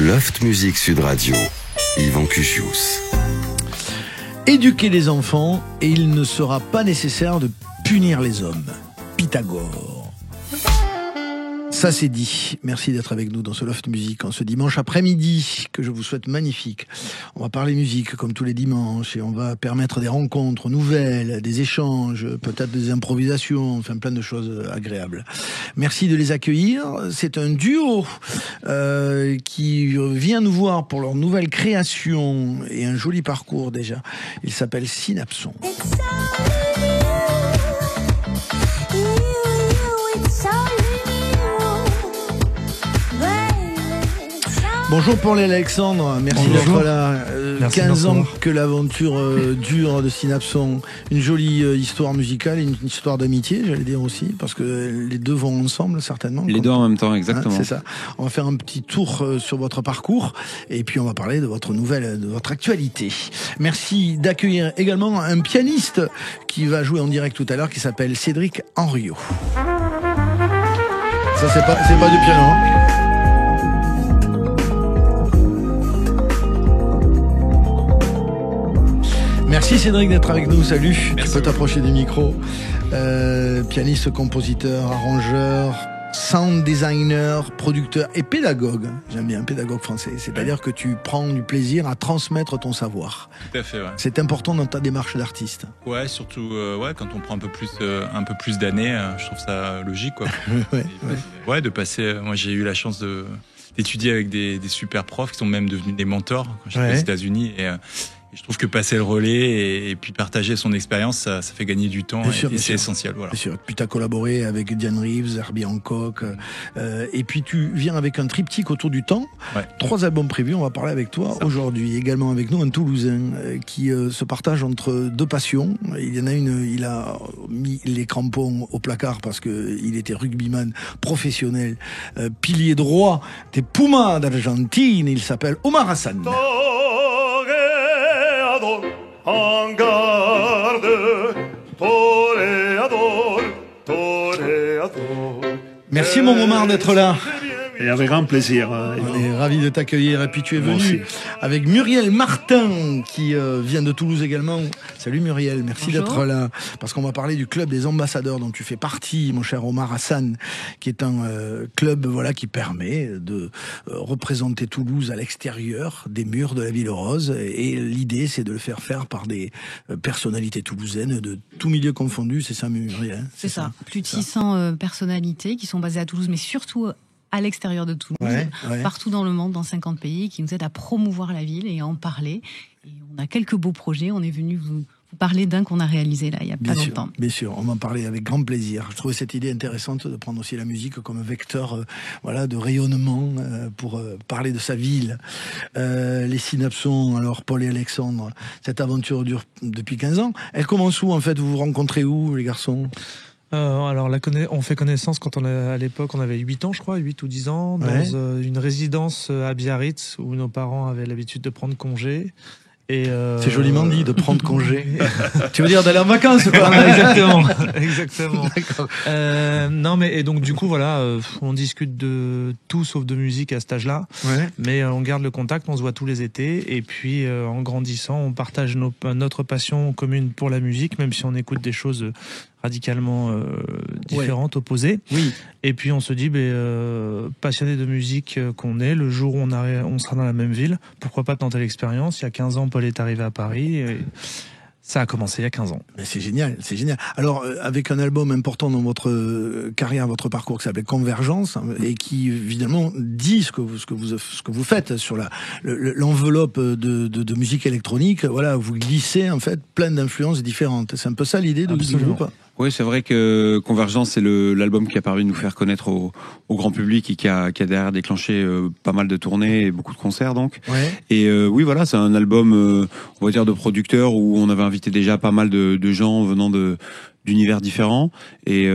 Loft Music Sud Radio, Yvan Cugius. Éduquer les enfants et il ne sera pas nécessaire de punir les hommes. Pythagore. Ça c'est dit. Merci d'être avec nous dans ce Loft Music en ce dimanche après-midi que je vous souhaite magnifique. On va parler musique comme tous les dimanches et on va permettre des rencontres nouvelles, des échanges, peut-être des improvisations, enfin plein de choses agréables. Merci de les accueillir. C'est un duo qui vient nous voir pour leur nouvelle création et un joli parcours déjà. Il s'appelle Synapson. Bonjour Paul et Alexandre, merci d'être là. 15 ans que l'aventure dure de Synapson. Une jolie histoire musicale, une histoire d'amitié, j'allais dire aussi, parce que les deux vont ensemble certainement. Les deux en même temps, exactement. Hein, c'est ça. On va faire un petit tour sur votre parcours et puis on va parler de votre nouvelle, de votre actualité. Merci d'accueillir également un pianiste qui va jouer en direct tout à l'heure, qui s'appelle Cédric Henriot. Ça c'est pas du piano. Hein. Merci Cédric d'être avec nous, salut. Merci. Tu peux t'approcher du micro. Pianiste, compositeur, arrangeur, sound designer, producteur et pédagogue. J'aime bien, pédagogue français. C'est-à-dire que tu prends du plaisir à transmettre ton savoir. Tout à fait, ouais. C'est important dans ta démarche d'artiste. Ouais, surtout quand on prend un peu plus d'années, je trouve ça logique, quoi. Ouais, de passer. Moi, j'ai eu la chance d'étudier avec des super profs qui sont même devenus des mentors quand j'étais aux États-Unis et je trouve que passer le relais et puis partager son expérience, ça fait gagner du temps et c'est essentiel. Voilà. Bien sûr. Puis tu as collaboré avec Diane Reeves, Herbie Hancock, et puis tu viens avec un triptyque autour du temps. Ouais. 3 albums prévus, on va parler avec toi aujourd'hui. Également avec nous un Toulousain qui se partage entre 2 passions. Il y en a une, il a mis les crampons au placard parce que il était rugbyman professionnel, pilier droit des Pumas d'Argentine. Il s'appelle Omar Hassan. En garde, toréador, toréador. Merci mon Omar d'être là. Et avec grand plaisir. On est ravis de t'accueillir. Et puis tu es venu avec Muriel Martin qui vient de Toulouse également. Salut Muriel, merci d'être là. Parce qu'on va parler du club des ambassadeurs dont tu fais partie, mon cher Omar Hassan, qui est un club qui permet de représenter Toulouse à l'extérieur des murs de la Ville Rose. Et l'idée, c'est de le faire faire par des personnalités toulousaines de tout milieu confondu. C'est ça Muriel, hein? C'est ça. Plus de 600 personnalités qui sont basées à Toulouse, mais surtout à l'extérieur de Toulouse, partout dans le monde, dans 50 pays, qui nous aident à promouvoir la ville et à en parler. Et on a quelques beaux projets. On est venu vous parler d'un qu'on a réalisé là, il y a pas longtemps. Bien sûr, on va en parler avec grand plaisir. Je trouvais cette idée intéressante de prendre aussi la musique comme un vecteur de rayonnement pour parler de sa ville. Les Synapsons, alors Paul et Alexandre, cette aventure dure depuis 15 ans. Elle commence où en fait? Vous vous rencontrez où les garçons? Alors on fait connaissance quand à l'époque on avait 8 ans je crois, 8 ou 10 ans, dans une résidence à Biarritz où nos parents avaient l'habitude de prendre congé. C'est joliment dit de prendre congé. Tu veux dire d'aller en vacances quoi? Exactement. D'accord. Non mais et donc du coup on discute de tout sauf de musique à cet âge-là. Ouais. Mais on garde le contact, on se voit tous les étés et puis en grandissant, on partage notre passion commune pour la musique, même si on écoute des choses radicalement différentes, opposées. Oui. Et puis on se dit, passionné de musique qu'on est, le jour où on sera dans la même ville, pourquoi pas tenter l'expérience? Il y a 15 ans, Paul est arrivé à Paris. Et ça a commencé il y a 15 ans. Mais c'est génial, c'est génial. Alors, avec un album important dans votre carrière, votre parcours, qui s'appelle Convergence, et qui, évidemment, dit ce que vous faites sur l'enveloppe de musique électronique. Voilà, vous glissez, en fait, plein d'influences différentes. C'est un peu ça l'idée du groupe? Oui, c'est vrai que Convergence, c'est l'album qui a permis de nous faire connaître au grand public et qui a derrière déclenché pas mal de tournées et beaucoup de concerts donc. Ouais. Et oui, voilà, c'est un album, on va dire, de producteurs où on avait invité déjà pas mal de gens venant d'univers différents. Et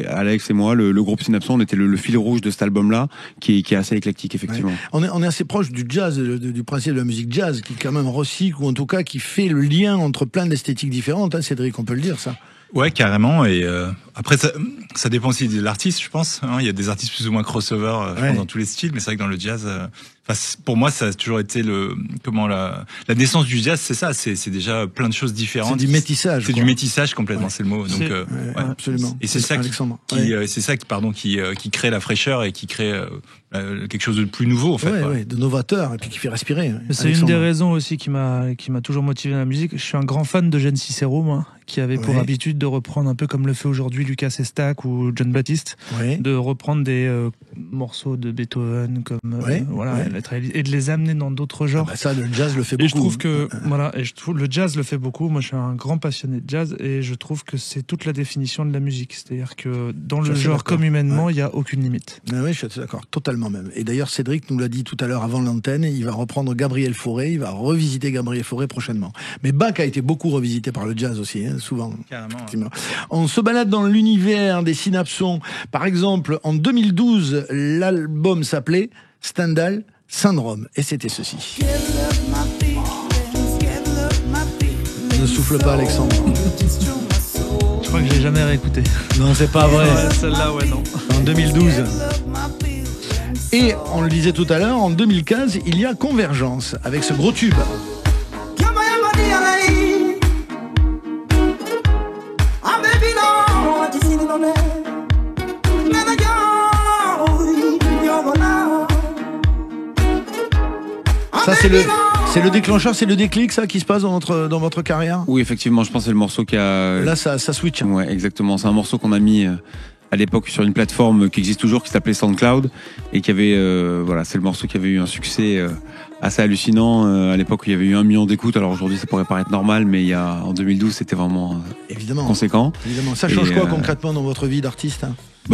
Alex et moi, le groupe Synapson, on était le fil rouge de cet album-là, qui est assez éclectique, effectivement. Ouais. On est assez proche du jazz, du principe de la musique jazz, qui quand même recycle, ou en tout cas qui fait le lien entre plein d'esthétiques différentes, hein, Cédric, on peut le dire, ça. Ouais, carrément. Et après, ça dépend aussi de l'artiste, je pense. Hein. Il y a des artistes plus ou moins crossover, je pense, dans tous les styles. Mais c'est vrai que dans le jazz, pour moi, ça a toujours été la naissance du jazz, c'est ça, c'est déjà plein de choses différentes. C'est du métissage. C'est du métissage complètement, c'est le mot. Donc, absolument. Et c'est ça qui crée la fraîcheur et qui crée quelque chose de plus nouveau, en fait. De novateur, et puis qui fait respirer. C'est une des raisons aussi qui m'a toujours motivé dans la musique. Je suis un grand fan de Gene Cicero, moi, qui avait pour habitude de reprendre un peu comme le fait aujourd'hui Lucas Estac ou John Baptiste, de reprendre des morceaux de Beethoven comme et de les amener dans d'autres genres. Ça, le jazz le fait beaucoup. Et je trouve que le jazz le fait beaucoup. Moi, je suis un grand passionné de jazz et je trouve que c'est toute la définition de la musique. C'est-à-dire que dans le genre comme humainement, il n'y a aucune limite. Oui, je suis d'accord, totalement même. Et d'ailleurs, Cédric nous l'a dit tout à l'heure avant l'antenne, il va reprendre Gabriel Fauré, il va revisiter Gabriel Fauré prochainement. Mais Bach a été beaucoup revisité par le jazz aussi, souvent. Carrément. On se balade dans l'univers des synapsons. Par exemple, en 2012, l'album s'appelait Stendhal Syndrome. Et c'était ceci. Ne souffle pas, Alexandre. Je crois que je l'ai jamais réécouté. Non, c'est pas vrai. Celle-là, non. En 2012. Et on le disait tout à l'heure, en 2015, il y a Convergence avec ce gros tube. Ça, c'est le déclencheur, c'est le déclic, ça, qui se passe dans votre carrière? Oui, effectivement, je pense que c'est le morceau qui a... Là, ça switch. Ouais, exactement. C'est un morceau qu'on a mis à l'époque sur une plateforme qui existe toujours, qui s'appelait SoundCloud, et qui avait, c'est le morceau qui avait eu un succès assez hallucinant. À l'époque, il y avait eu 1 million d'écoutes. Alors aujourd'hui, ça pourrait paraître normal, mais en 2012, c'était vraiment conséquent. Évidemment. Ça change quoi concrètement dans votre vie d'artiste?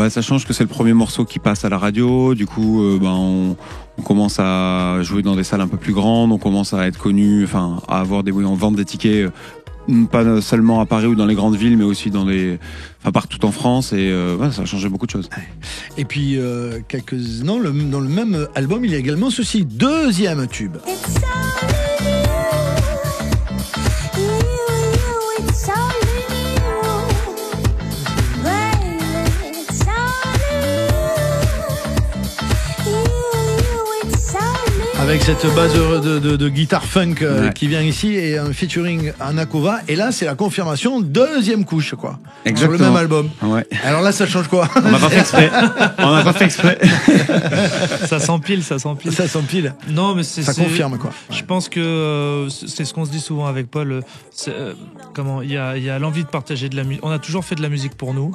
Ça change que c'est le premier morceau qui passe à la radio. Du coup, on commence à jouer dans des salles un peu plus grandes. On commence à être connu, à avoir on vend des tickets, pas seulement à Paris ou dans les grandes villes, mais aussi partout en France. Et ça a changé beaucoup de choses. Et puis, dans le même album, il y a également ceci, deuxième tube. Avec cette base de guitare funk qui vient ici et un featuring Anakova. Et là, c'est la confirmation, deuxième couche, quoi. Exactement. Sur le même album. Ouais. Alors là, ça change quoi? On n'a pas fait exprès. Ça s'empile. Ça s'empile. Non, mais ça confirme, quoi. Je pense que c'est ce qu'on se dit souvent avec Paul. Il y a l'envie de partager de la musique. On a toujours fait de la musique pour nous,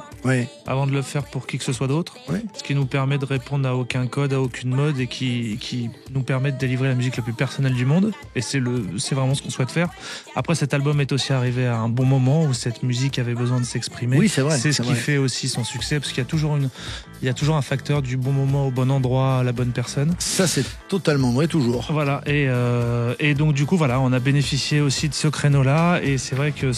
avant de le faire pour qui que ce soit d'autre. Ce qui nous permet de répondre à aucun code, à aucune mode, et qui nous permet de délivrer la musique la plus personnelle du monde. Et c'est vraiment ce qu'on souhaite faire. Après, cet album est aussi arrivé à un bon moment où cette musique avait besoin de s'exprimer. Oui, c'est vrai. C'est ce qui fait aussi son succès, parce qu'il y a toujours un facteur du bon moment au bon endroit à la bonne personne. Ça, c'est totalement vrai, toujours. Voilà. Et donc, du coup, on a bénéficié aussi de ce créneau-là. Et c'est vrai que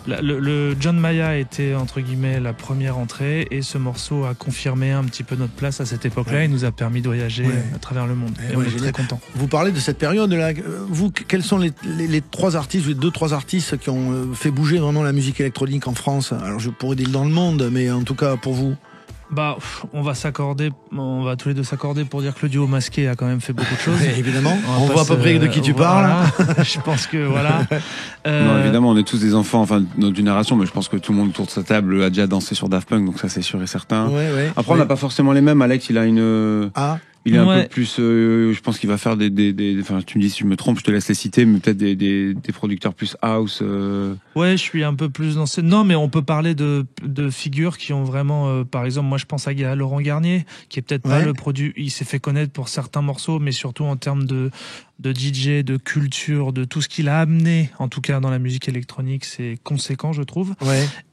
le John Mayer était, entre guillemets, la première entrée. Et ce morceau a confirmé un petit peu notre place à cette époque-là. Il nous a permis de voyager à travers le monde. Et on est très contents. Vous parlez de cette période-là. Vous, quels sont les 3 artistes, les 2-3 artistes qui ont fait bouger vraiment la musique électronique en France? Alors, je pourrais dire dans le monde, mais en tout cas, pour vous. On va tous les deux s'accorder pour dire que le duo Masqué a quand même fait beaucoup de choses. Évidemment. On voit à peu près de qui tu parles. Je pense que Non, évidemment, on est tous des enfants, de notre génération, mais je pense que tout le monde autour de sa table a déjà dansé sur Daft Punk, donc ça c'est sûr et certain. Après, on n'a pas forcément les mêmes. Alex, il a il est un peu plus, je pense qu'il va faire tu me dis si je me trompe, je te laisse les citer, mais peut-être des producteurs plus house. Ouais, je suis un peu plus dans Non, mais on peut parler de figures qui ont vraiment, par exemple, moi je pense à Laurent Garnier, qui est peut-être pas le produit, il s'est fait connaître pour certains morceaux, mais surtout en termes de DJ, de culture, de tout ce qu'il a amené, en tout cas dans la musique électronique, c'est conséquent, je trouve.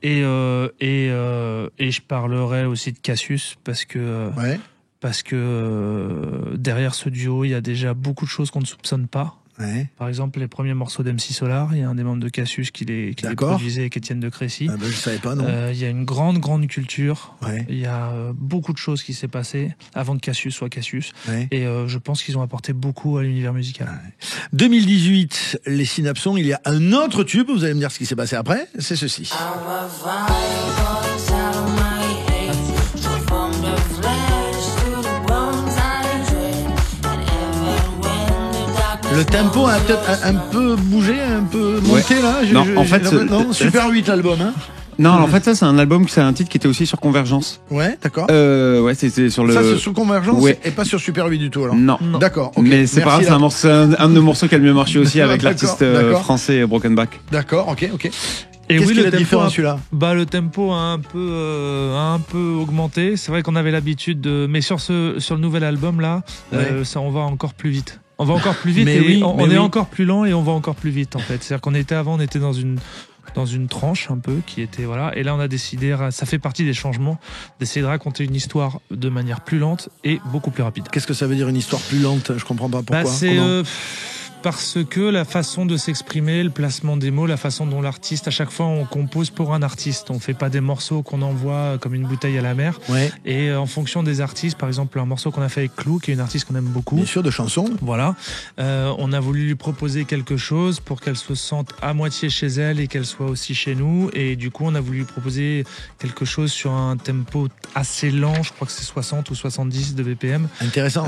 Et je parlerai aussi de Cassius, parce que derrière ce duo, il y a déjà beaucoup de choses qu'on ne soupçonne pas. Par exemple, les premiers morceaux d'MC Solar, il y a un des membres de Cassius qui les produisait avec Étienne de Crécy. Je savais pas, non. Il y a une grande culture. Il y a beaucoup de choses qui s'est passé avant que Cassius soit Cassius. Et je pense qu'ils ont apporté beaucoup à l'univers musical. 2018, les Synapsons, il y a un autre tube, vous allez me dire ce qui s'est passé après, c'est ceci. Le tempo a peut-être un peu bougé, un peu monté là. Non, Super 8 l'album. Hein. Non, en fait, ça, c'est un album, c'est un titre qui était aussi sur Convergence. Ouais, d'accord. Ouais, c'est sur le. Ça, c'est sur Convergence ouais. Et pas sur Super 8 du tout, alors. Non. D'accord. Okay. Mais c'est pas grave, c'est un de nos morceaux qui a le mieux marché aussi avec l'artiste français Broken Back. D'accord, ok. Et qu'est-ce oui, qui est la différence celui-là ? Le tempo a un peu augmenté. C'est vrai qu'on avait l'habitude de, mais sur le nouvel album là, ça on va encore plus vite. On va encore plus vite on est encore plus lent et on va encore plus vite en fait. C'est-à-dire qu'on était dans une tranche un peu qui était et là on a décidé, ça fait partie des changements, d'essayer de raconter une histoire de manière plus lente et beaucoup plus rapide. Qu'est-ce que ça veut dire une histoire plus lente ? Je comprends pas pourquoi. C'est parce que la façon de s'exprimer, le placement des mots, la façon dont l'artiste, à chaque fois on compose pour un artiste, on fait pas des morceaux qu'on envoie comme une bouteille à la mer. Ouais. Et en fonction des artistes, par exemple un morceau qu'on a fait avec Clou, qui est une artiste qu'on aime beaucoup. Bien sûr, de chansons. Voilà. On a voulu lui proposer quelque chose pour qu'elle se sente à moitié chez elle et qu'elle soit aussi chez nous. Et du coup, on a voulu lui proposer quelque chose sur un tempo assez lent, je crois que c'est 60 ou 70 de BPM. Intéressant.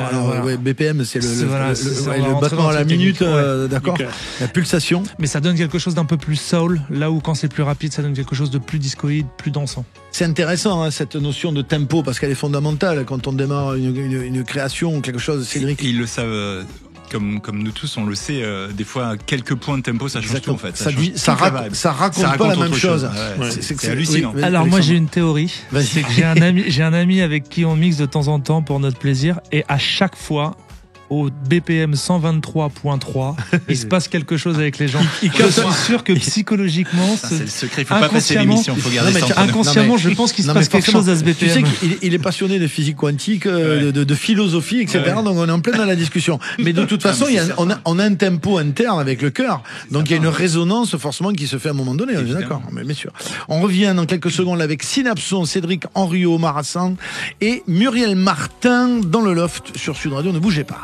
BPM, c'est le battement à la minute. D'accord. Okay. La pulsation. Mais ça donne quelque chose d'un peu plus soul, là où quand c'est plus rapide, ça donne quelque chose de plus discoïde, plus dansant. C'est intéressant cette notion de tempo parce qu'elle est fondamentale quand on démarre une création ou quelque chose. Cédric. Ils le savent. Comme nous tous, on le sait, des fois, quelques points de tempo, ça change tout, en fait. Ça raconte pas la même chose. C'est hallucinant. Oui. Alors, moi, j'ai une théorie. C'est que j'ai un ami avec qui on mixe de temps en temps pour notre plaisir. Et à chaque fois, au BPM 123.3, il se passe quelque chose avec les gens. Je suis sûr que psychologiquement, c'est le secret. Il faut pas passer l'émission. Il faut garder ça. Inconsciemment, je pense qu'il se passe quelque chose à ce BPM. Tu sais qu'il est passionné de physique quantique, de philosophie, etc. Donc on est en plein dans la discussion. Mais de toute façon, on a un tempo interne avec le cœur. Donc il y a une résonance forcément qui se fait à un moment donné. On est d'accord. Mais bien sûr. On revient dans quelques secondes avec Synapson, Cédric Henriot, Omar Hassan et Muriel Martin dans le loft sur Sud Radio. Ne bougez pas.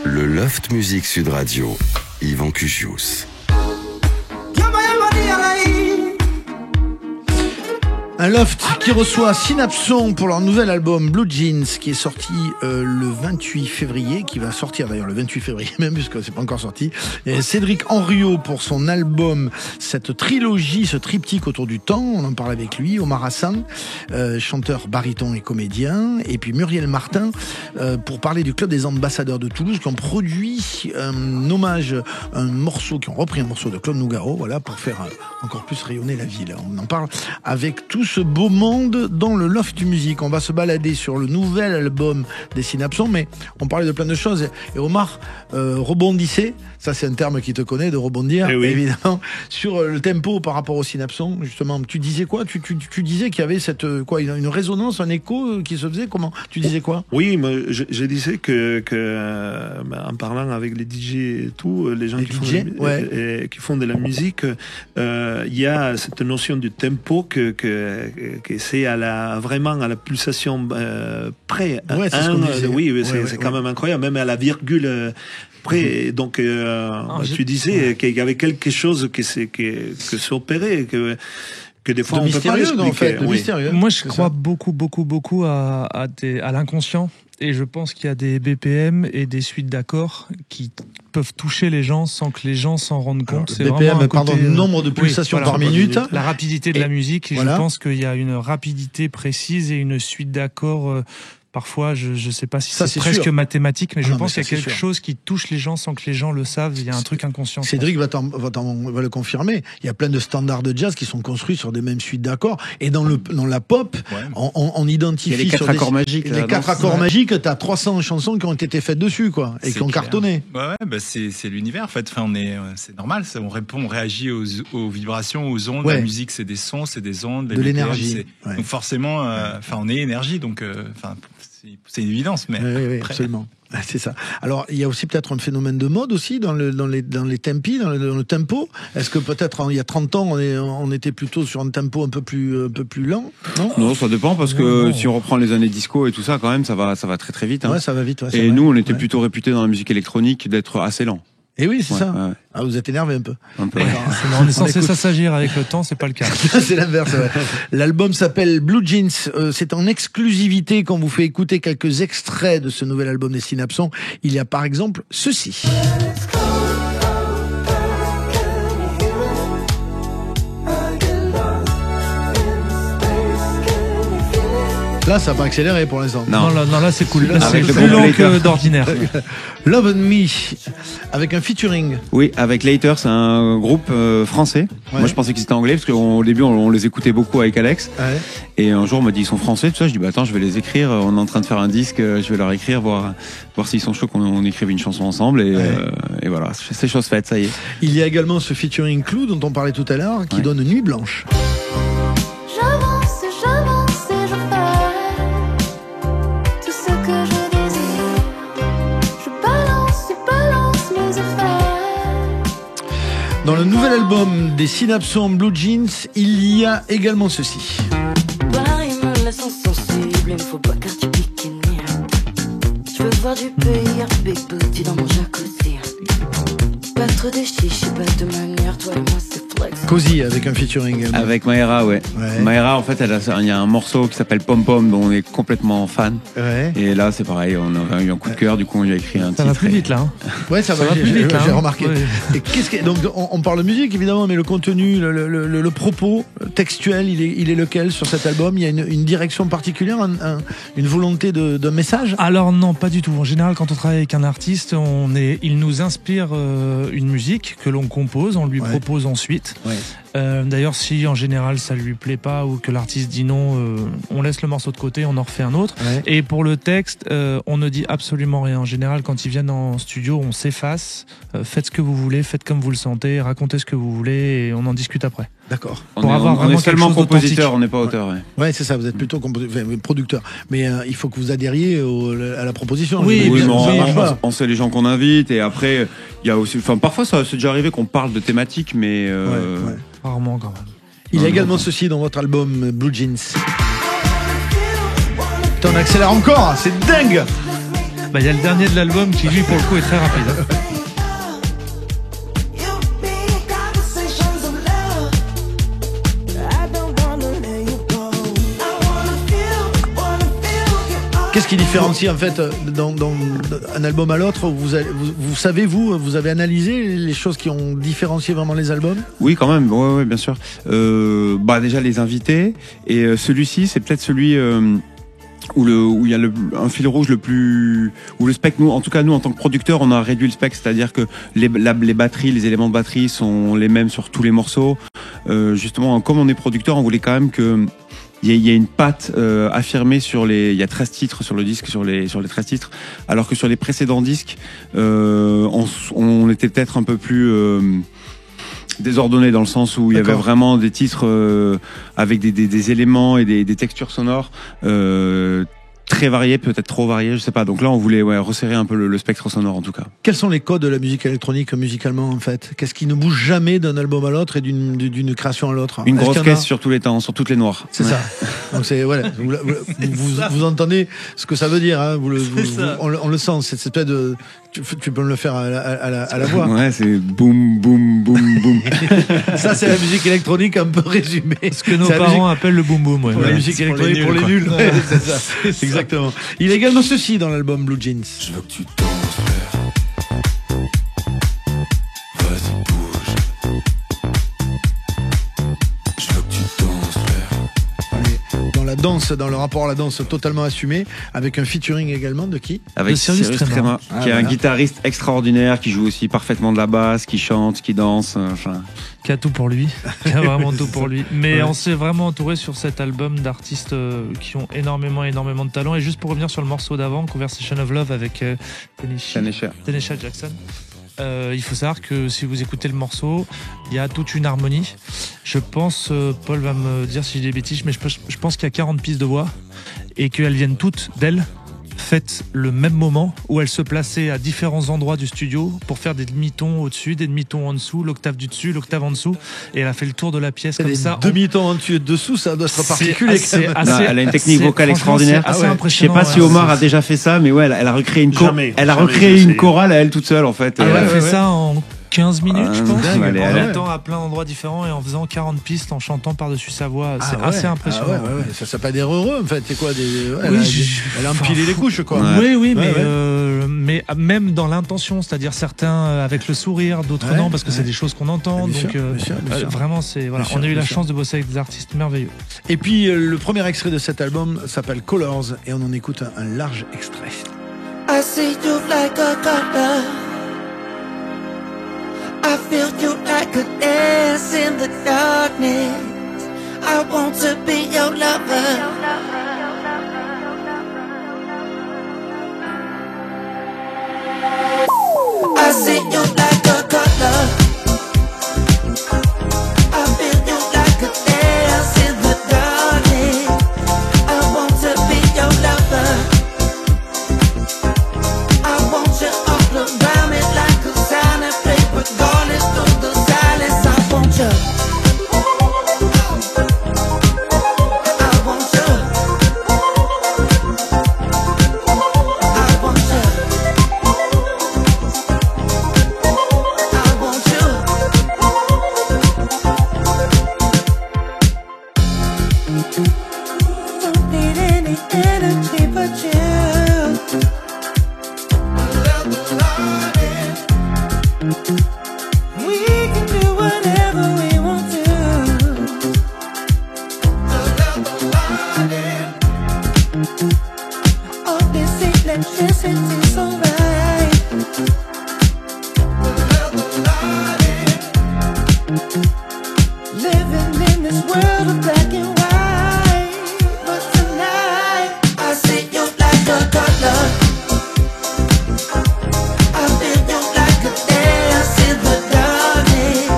Le Loft Musique Sud Radio, Yvan Cugius. Un loft qui reçoit Synapson pour leur nouvel album Blue Jeans qui est sorti le 28 février, qui va sortir d'ailleurs le 28 février même puisque c'est pas encore sorti. Et Cédric Henriot pour son album, cette trilogie, ce triptyque autour du temps, on en parle avec lui. Omar Hassan, chanteur baryton et comédien, et puis Muriel Martin pour parler du Club des Ambassadeurs de Toulouse qui ont produit un hommage, qui ont repris un morceau de Claude Nougaro, voilà, pour faire encore plus rayonner la ville. On en parle avec tout ce beau monde dans le loft du musique. On va se balader sur le nouvel album des Synapson, mais on parlait de plein de choses. Et Omar rebondissait, ça c'est un terme qui te connaît, de rebondir, évidemment, sur le tempo par rapport aux Synapson. Justement, tu disais quoi ? Tu disais qu'il y avait une résonance, un écho qui se faisait. Comment ? Tu disais quoi ? Oui, mais je disais que en parlant avec les DJ et tout, les gens qui font de la musique, il y a cette notion du tempo que c'est vraiment à la pulsation près. C'est quand même incroyable, même à la virgule près. Donc, tu disais qu'il y avait quelque chose que s'opérait, que des fois on peut pas expliquer. Mystérieux. Moi, je crois beaucoup à l'inconscient. Et je pense qu'il y a des BPM et des suites d'accords qui peuvent toucher les gens sans que les gens s'en rendent compte. C'est BPM, vraiment un côté, nombre de pulsations par minute. La rapidité de la musique. Et je pense qu'il y a une rapidité précise et une suite d'accords. Parfois, je sais pas si c'est presque mathématique, mais je pense qu'il y a quelque chose qui touche les gens sans que les gens le savent. Il y a un truc inconscient. Cédric va le confirmer. Il y a plein de standards de jazz qui sont construits sur des mêmes suites d'accords. Et dans la pop, on identifie. Il y a les 4 accords magiques. Les 4 accords magiques, t'as 300 chansons qui ont été faites dessus, quoi. Et qui ont cartonné. C'est l'univers, en fait. Enfin, c'est normal. On réagit aux vibrations, aux ondes. La musique, c'est des sons, c'est des ondes. De l'énergie. Donc forcément, on est énergie. Donc, c'est une évidence, mais absolument. C'est ça. Alors, il y a aussi peut-être un phénomène de mode aussi dans les tempi, dans le tempo. Est-ce que peut-être il y a 30 ans, on était plutôt sur un tempo un peu plus lent, non ? Non, ça dépend parce que si on reprend les années disco et tout ça, quand même, ça va très très vite. Hein. Ouais, ça va vite. Ouais, et nous, on était plutôt réputés dans la musique électronique d'être assez lent. Et oui, c'est ça. Ouais. Ah, vous êtes énervé un peu. On est censé s'assagir avec le temps, c'est pas le cas. C'est l'inverse. Ouais. L'album s'appelle Blue Jeans. C'est en exclusivité qu'on vous fait écouter quelques extraits de ce nouvel album des Synapsons. Il y a par exemple ceci. Là, ça n'a pas accéléré pour l'instant. Non, là c'est cool. Là, c'est plus lent que d'ordinaire. Love and Me, avec un featuring. Oui, avec Later, c'est un groupe français. Ouais. Moi, je pensais qu'ils étaient anglais, parce qu'au début, on les écoutait beaucoup avec Alex. Ouais. Et un jour, on m'a dit, ils sont français, tout ça. Je dis, attends, je vais les écrire. On est en train de faire un disque, je vais leur écrire, voir s'ils sont chauds qu'on écrive une chanson ensemble. Et voilà, c'est chose faite, ça y est. Il y a également ce featuring Clou, dont on parlait tout à l'heure, qui donne Nuit Blanche. Dans le nouvel album des Synapsons Blue Jeans, il y a également ceci. Paris me laisse insensible, il ne faut pas qu'un tu piques ni. Je veux voir du pays, big booty dans mon jacuzzi. Pas trop de chichi, pas de manière, toi et moi c'est flex. Cosy avec un featuring. Avec Maëra, ouais. Maëra, en fait, il y a un morceau qui s'appelle Pom Pom dont on est complètement fan. Ouais. Et là, c'est pareil, on a eu un coup de cœur, du coup, on lui a écrit un titre. Ça va plus vite, là. Hein. Ouais, ça va plus vite, j'ai remarqué. Ouais. Et donc, on parle de musique, évidemment, mais le contenu, le propos textuel, il est lequel sur cet album ? Il y a une direction particulière, une volonté de message ? Alors, non, pas du tout. En général, quand on travaille avec un artiste, il nous inspire une musique que l'on compose, on lui propose ensuite. Ouais. D'ailleurs, si en général ça lui plaît pas ou que l'artiste dit non, on laisse le morceau de côté, on en refait un autre. Ouais. Et pour le texte, on ne dit absolument rien. En général, quand ils viennent en studio, on s'efface. Faites ce que vous voulez, faites comme vous le sentez, racontez ce que vous voulez et on en discute après. D'accord. On est seulement compositeur, on n'est pas auteur. Ouais, c'est ça. Vous êtes plutôt producteur. Mais il faut que vous adhériez à la proposition. Oui, on sait les gens qu'on invite et après il y a aussi. Enfin, parfois ça c'est déjà arrivé qu'on parle de thématiques, mais rarement quand même. Il y a également ceci dans votre album Blue Jeans. Putain, on accélère encore, c'est dingue. Il y a le dernier de l'album qui lui pour le coup est très rapide. Qu'est-ce qui différencie en fait dans un album à l'autre ? Vous savez, vous avez analysé les choses qui ont différencié vraiment les albums ? Oui, quand même. Ouais, bien sûr. Déjà les invités et celui-ci, c'est peut-être celui où il y a un fil rouge où le spectre, nous en tant que producteur, on a réduit le spectre, c'est-à-dire que les batteries, les éléments de batterie sont les mêmes sur tous les morceaux. Justement, comme on est producteur, on voulait quand même que il y a une patte affirmée il y a 13 titres sur le disque, sur les 13 titres, alors que sur les précédents disques, on était peut-être un peu plus désordonné dans le sens où il y avait vraiment des titres avec des éléments et des textures sonores très variés, peut-être trop variés, je sais pas. Donc là, on voulait resserrer un peu le spectre sonore en tout cas. Quels sont les codes de la musique électronique musicalement en fait ? Qu'est-ce qui ne bouge jamais d'un album à l'autre et d'une création à l'autre ? Une grosse caisse sur tous les temps, sur toutes les noires. C'est ça. Donc c'est vous entendez ce que ça veut dire, hein, on le sent, cette espèce de tu peux me le faire à la voix. Ouais, c'est boum boum boum boum. Ça c'est la musique électronique un peu résumée. Ce que nos parents appellent le boum boum. La musique électronique pour les nuls. C'est ça. Exactement. Il y a également ceci dans l'album Blue Jeans. Je veux que tu danses, frère. Vas-y, bouge. Je veux que tu danses, frère. Dans la danse, dans le rapport à la danse totalement assumé, avec un featuring également de qui ? Avec Cyrus Tréma, qui est un guitariste extraordinaire, qui joue aussi parfaitement de la basse, qui chante, qui danse, qui a tout pour lui, qui a vraiment tout pour lui. Mais on s'est vraiment entouré sur cet album d'artistes qui ont énormément de talent. Et juste pour revenir sur le morceau d'avant, Conversation of Love avec Tanisha Jackson. Il faut savoir que si vous écoutez le morceau, il y a toute une harmonie. Je pense, Paul va me dire si j'ai des bêtises, mais je pense qu'il y a 40 pistes de voix et qu'elles viennent toutes d'elle. faites le même moment où elle se plaçait à différents endroits du studio pour faire des demi-tons au-dessus, des demi-tons en dessous, l'octave du dessus, l'octave en dessous, et elle a fait le tour de la pièce comme ça. Demi-tons en dessus et dessous, ça doit être particulier. Elle a une technique vocale extraordinaire. Assez impressionnant. Je sais pas si Omar a déjà fait ça, mais ouais, elle a recréé une chorale à elle toute seule en fait. Elle a fait ça en 15 minutes, je pense, en étant à plein d'endroits différents et en faisant 40 pistes, en chantant par-dessus sa voix. C'est assez impressionnant. Ça s'appelle des heureux, en fait. C'est quoi elle a empilé les couches, quoi. Oui, mais même dans l'intention, c'est-à-dire certains avec le sourire, d'autres non, parce que c'est des choses qu'on entend. Bien donc sûr. vraiment, on a eu la chance de bosser avec des artistes merveilleux. Et puis le premier extrait de cet album s'appelle Colors et on en écoute un large extrait. I see you like a color. I feel you like a dance in the darkness. I want to be your lover. I see you like a color. I feel you like a dance in the darkness. I want to be your lover. I want you all around me like a sign of paper, garnished through the silence. I want you. I want you. I want you. I want you. Don't need any energy but you. We can do whatever we want to. All this electricity's alright. Living in this world of black and white. But tonight I see you like a color. I feel you like a dance in the darkness.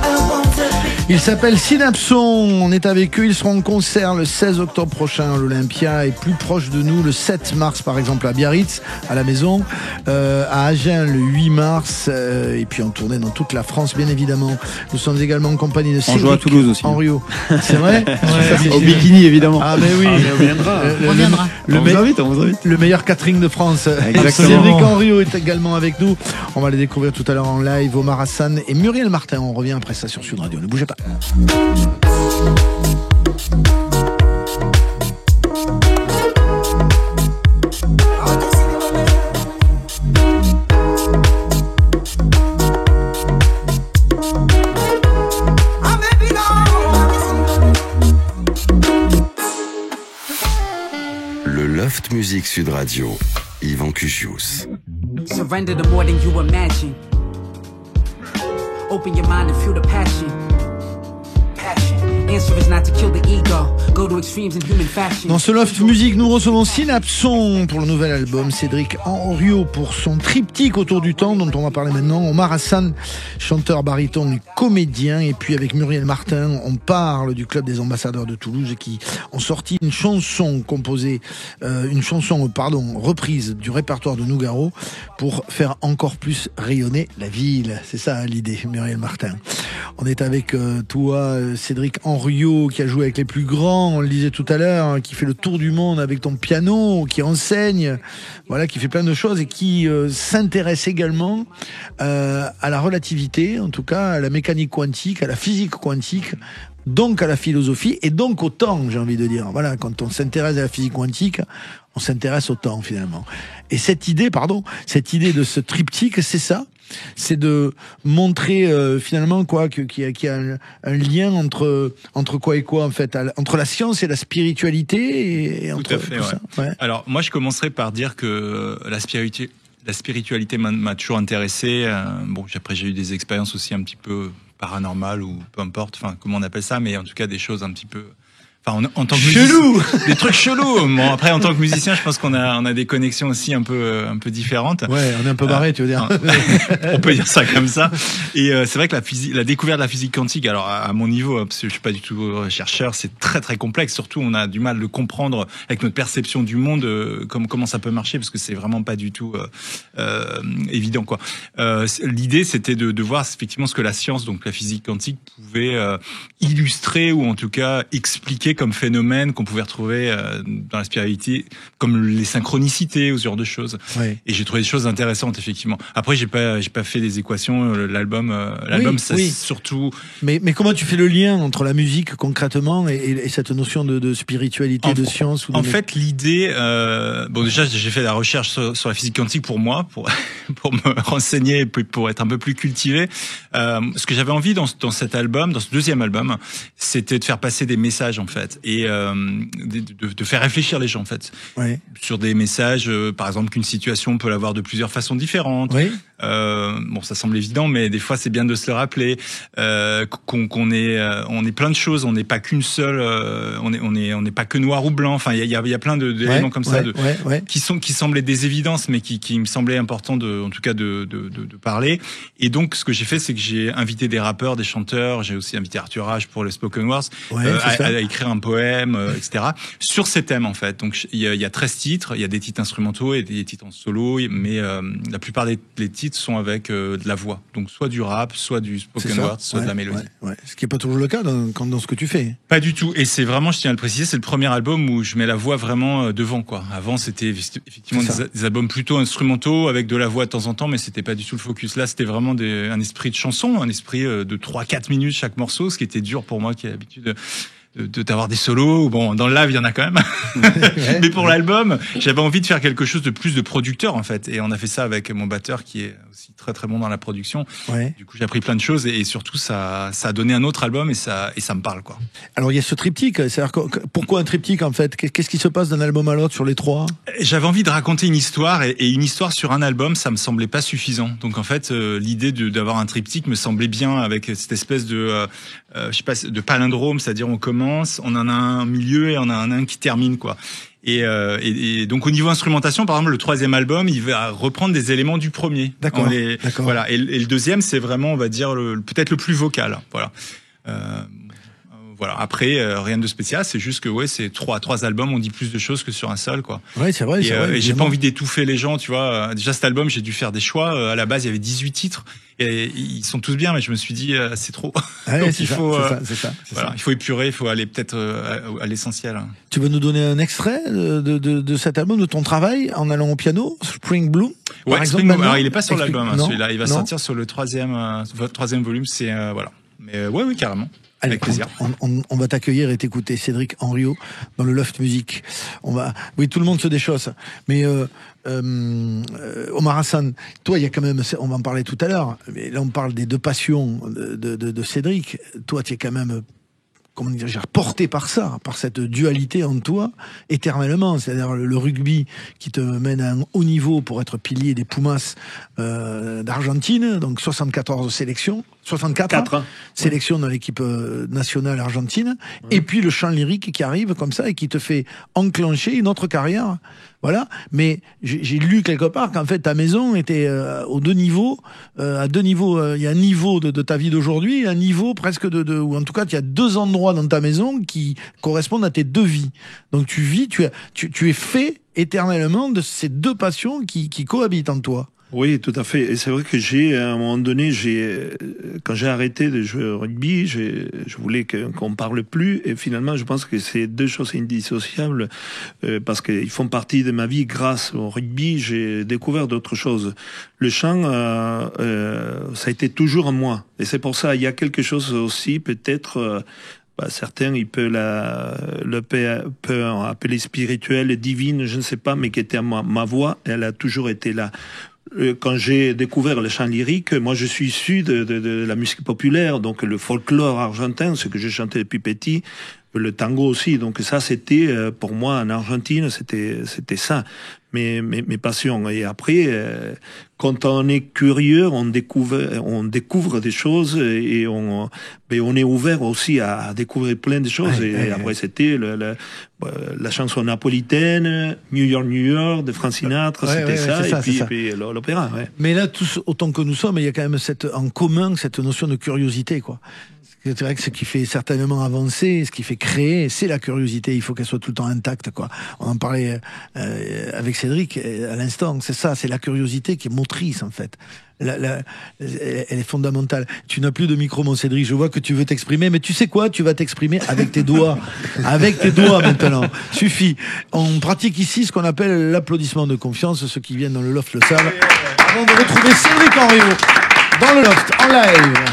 I want to be. Il s'appelle Synapson, on est avec eux, ils seront en concert le 16 octobre prochain à l'Olympia et plus proche de nous le 7 mars par exemple à Biarritz, à la maison, à Agen le 8 mars et puis en tournée dans toute la France bien évidemment. Nous sommes également en compagnie de Cédric On joue à Toulouse aussi. Henriot. C'est vrai? Au bikini évidemment. Ah mais oui, on viendra. On viendra. On vous invite. Le meilleur catering de France. Exactement. Cédric Henriot est également avec nous. On va les découvrir tout à l'heure en live. Omar Hassan et Muriel Martin. On revient après ça sur Sud Radio. Ne bougez pas. Le Loft Music Sud Radio, Yvan Cugius. Surrender to more than you imagine. Open your mind and feel the passion. Answer is not to kill the ego. Go to extremes in human fashion. Dans ce Loft Music, nous recevons Synapson pour le nouvel album, Cédric Henriot pour son triptyque autour du temps dont on va parler maintenant, Omar Hassan, chanteur baryton et comédien, et puis avec Muriel Martin, on parle du Club des Ambassadeurs de Toulouse qui ont sorti une chanson reprise du répertoire de Nougaro pour faire encore plus rayonner la ville. C'est ça l'idée, Muriel Martin. On est avec toi, Cédric Henriot, qui a joué avec les plus grands, on le disait tout à l'heure, qui fait le tour du monde avec ton piano, qui enseigne, voilà, qui fait plein de choses et qui s'intéresse également à la relativité, en tout cas à la mécanique quantique, à la physique quantique, donc à la philosophie et donc au temps, j'ai envie de dire. Voilà, quand on s'intéresse à la physique quantique, on s'intéresse au temps finalement. Et cette idée de ce triptyque, c'est ça. C'est de montrer finalement qu'il y a un lien entre quoi et quoi en fait, entre la science et la spiritualité et entre tout à fait, tout ouais. ça. Ouais. Alors moi je commencerai par dire que la spiritualité m'a toujours intéressé. Bon, après j'ai eu des expériences aussi un petit peu paranormales ou peu importe, enfin comment on appelle ça, mais en tout cas des choses un petit peu en tant que chelou, des trucs chelous. Bon, après, en tant que musicien, je pense qu'on a des connexions aussi un peu différentes. Ouais, on est un peu barré, tu veux dire. On peut dire ça comme ça. Et c'est vrai que la découverte de la physique quantique, alors à mon niveau, parce que je suis pas du tout chercheur, c'est très très complexe. Surtout, on a du mal de comprendre avec notre perception du monde comment ça peut marcher, parce que c'est vraiment pas du tout évident, quoi. L'idée, c'était de voir effectivement ce que la science, donc la physique quantique, pouvait illustrer ou en tout cas expliquer comme phénomène qu'on pouvait retrouver dans la spiritualité, comme les synchronicités ou ce genre de choses. Ouais. Et j'ai trouvé des choses intéressantes, effectivement. Après, j'ai pas fait des équations. L'album, c'est surtout. Mais comment tu fais le lien entre la musique concrètement et cette notion de spiritualité, de science En fait, l'idée, bon, déjà, j'ai fait la recherche sur la physique quantique pour moi, pour me renseigner, pour être un peu plus cultivé. Ce que j'avais envie dans cet album, dans ce deuxième album, c'était de faire passer des messages, en fait, et de faire réfléchir les gens, en fait, sur des messages, par exemple, qu'une situation peut l'avoir de plusieurs façons différentes. Oui. Bon, ça semble évident, mais des fois, c'est bien de se le rappeler, qu'on est plein de choses, on n'est pas qu'une seule, on n'est pas que noir ou blanc. Enfin, il y a plein d'éléments comme ça qui semblaient des évidences, mais qui me semblaient importants en tout cas de parler. Et donc, ce que j'ai fait, c'est que j'ai invité des rappeurs, des chanteurs, j'ai aussi invité Arthur H pour les Spoken Words, à écrire un poème, etc. sur ces thèmes, en fait. Donc, il y a 13 titres, il y a des titres instrumentaux et des titres en solo, mais la plupart des titres sont avec de la voix. Donc, soit du rap, soit du spoken word, soit de la mélodie. Ce qui n'est pas toujours le cas dans ce que tu fais. Pas du tout. Et c'est vraiment, je tiens à le préciser, c'est le premier album où je mets la voix vraiment devant, quoi. Avant, c'était effectivement des albums plutôt instrumentaux avec de la voix de temps en temps, mais c'était pas du tout le focus. Là, c'était vraiment un esprit de chanson, un esprit de 3-4 minutes chaque morceau, ce qui était dur pour moi qui ai l'habitude d'avoir des solos. Bon, dans le live, il y en a quand même. Mais pour l'album, j'avais envie de faire quelque chose de plus de producteur, en fait. Et on a fait ça avec mon batteur qui est aussi très très bon dans la production. Du coup, j'ai appris plein de choses et surtout, ça a donné un autre album et ça me parle, quoi. Alors, il y a ce triptyque. C'est-à-dire pourquoi un triptyque, en fait? Qu'est-ce qui se passe d'un album à l'autre sur les trois? J'avais envie de raconter une histoire et une histoire sur un album, ça me semblait pas suffisant. Donc, en fait, l'idée d'avoir un triptyque me semblait bien avec cette espèce de, je sais pas, de palindrome, c'est-à-dire on commence, on en a un milieu et on en a un qui termine, quoi. Et donc au niveau instrumentation, par exemple, le troisième album, il va reprendre des éléments du premier. D'accord. Voilà. Et le deuxième, c'est vraiment, on va dire, peut-être le plus vocal. Voilà. Voilà. Après, rien de spécial. C'est juste que c'est trois albums. On dit plus de choses que sur un seul, quoi. Ouais, c'est vrai. Et j'ai pas envie d'étouffer les gens, tu vois. Déjà, cet album, j'ai dû faire des choix. À la base, il y avait 18 titres. Et ils sont tous bien, mais je me suis dit, c'est trop. Donc il faut, il faut épurer, il faut aller peut-être à l'essentiel. Tu veux nous donner un extrait de cet album, de ton travail, en allant au piano, Spring Bloom? Ouais, Spring Bloom. Alors, il est pas sur l'album, celui-là. Il va sortir sur le troisième volume. C'est, voilà. Mais oui, carrément. Allez, avec plaisir. On va t'accueillir et t'écouter, Cédric Henriot, dans le Loft Music. Oui, tout le monde se déchausse. Mais Omar Hassan, toi, il y a quand même, on va en parler tout à l'heure, mais là on parle des deux passions de Cédric. Toi, tu es quand même, comment dire, porté par ça, par cette dualité en toi, éternellement. C'est-à-dire le rugby qui te mène à un haut niveau pour être pilier des Pumas d'Argentine, donc 74 sélections. 64 sélections dans l'équipe nationale argentine, et puis le chant lyrique qui arrive comme ça et qui te fait enclencher une autre carrière. Voilà. Mais j'ai lu quelque part qu'en fait ta maison était aux deux niveaux, à deux niveaux. Il y a un niveau de ta vie d'aujourd'hui, un niveau presque ou en tout cas il y a deux endroits dans ta maison qui correspondent à tes deux vies. Donc tu vis, tu es fait éternellement de ces deux passions qui cohabitent en toi. Oui, tout à fait. Et c'est vrai que à un moment donné, quand j'ai arrêté de jouer au rugby, je voulais qu'on parle plus. Et finalement, je pense que c'est deux choses indissociables, parce qu'ils font partie de ma vie. Grâce au rugby, j'ai découvert d'autres choses. Le chant, ça a été toujours en moi. Et c'est pour ça, il y a quelque chose aussi, peut-être, certains, ils peuvent appeler spirituel, divine, je ne sais pas, mais qui était à moi. Ma voix, elle a toujours été là. Quand j'ai découvert le chant lyrique, moi je suis issu de la musique populaire, donc le folklore argentin, ce que j'ai chanté depuis petit. le tango aussi. Donc ça, c'était pour moi en Argentine, c'était ça, mes passions. Et après, quand on est curieux, on découvre des choses et on est ouvert aussi à découvrir plein de choses. Et après, c'était la chanson napolitaine, New York de Frank Sinatra, c'était ça, et puis l'opéra. Ouais. Mais là, tous autant que nous sommes, il y a quand même en commun cette notion de curiosité, quoi. C'est vrai que ce qui fait certainement avancer, ce qui fait créer, c'est la curiosité. Il faut qu'elle soit tout le temps intacte, quoi. On en parlait avec Cédric à l'instant. C'est ça, c'est la curiosité qui est motrice, en fait. Elle est fondamentale. Tu n'as plus de micro, mon Cédric. Je vois que tu veux t'exprimer, mais tu sais quoi? Tu vas t'exprimer avec tes doigts. Avec tes doigts, maintenant. Suffit. On pratique ici ce qu'on appelle l'applaudissement de confiance. Ceux qui viennent dans le loft le savent. Avant de retrouver Cédric Henriot dans le loft, en live.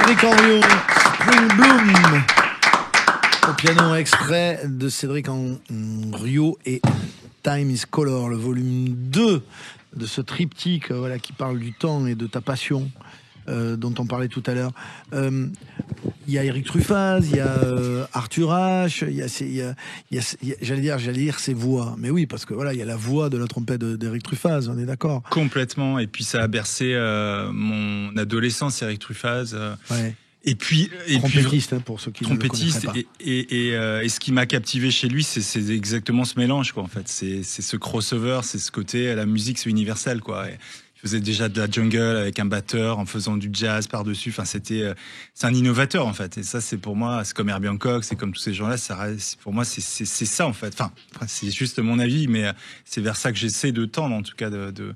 Cédric Henriot, Spring Bloom. Au piano extrait de Cédric Henriot et Time is Color, le volume 2 de ce triptyque voilà, qui parle du temps et de ta passion dont on parlait tout à l'heure. Il y a Eric Truffaz, il y a Arthur H, il y a j'allais dire ses voix. Mais oui, parce que voilà, il y a la voix de la trompette d'Eric Truffaz, on est d'accord. Complètement. Et puis ça a bercé mon adolescence, Eric Truffaz. Ouais. Et puis trompettiste, hein, pour ceux qui ne le connaîtraient pas. Et ce qui m'a captivé chez lui, c'est exactement ce mélange, quoi. En fait, c'est ce crossover, c'est ce côté, la musique, c'est universel, quoi. Et il faisait déjà de la jungle avec un batteur en faisant du jazz par-dessus. Enfin, c'est un innovateur, en fait. Et ça, c'est pour moi, c'est comme Herbie Hancock, c'est comme tous ces gens-là. Pour moi, c'est ça, en fait. Enfin, c'est juste mon avis, mais c'est vers ça que j'essaie de tendre, en tout cas, de